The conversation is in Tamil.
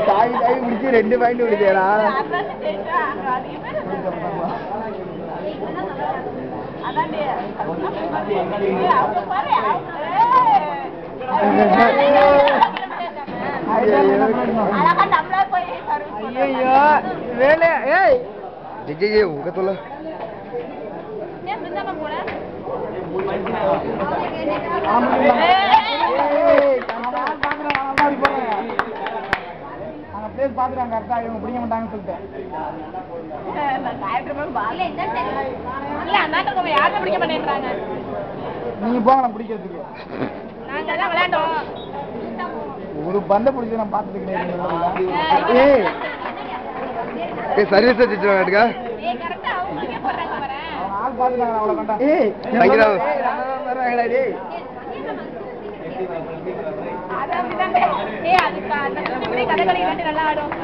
தாய் தாய் முடிச்சு 2 பாயிண்ட் விடுதேடா. உங்க சொல்ல பாத்துறாங்க கரெக்டா இவங்க பிடிக்க மாட்டாங்கன்னு சொல்லிட்டேன். நீங்க போங்க பிடிக்கிறதுக்கு ஒரு பந்த பிடிச்சி நான் பாத்துக்கிறேன். சர்வீஸ் வச்சுக்கா ஆள் பாத்துட்டாங்க அவ்வளவு கண்டா. நல்லா ஆடும்.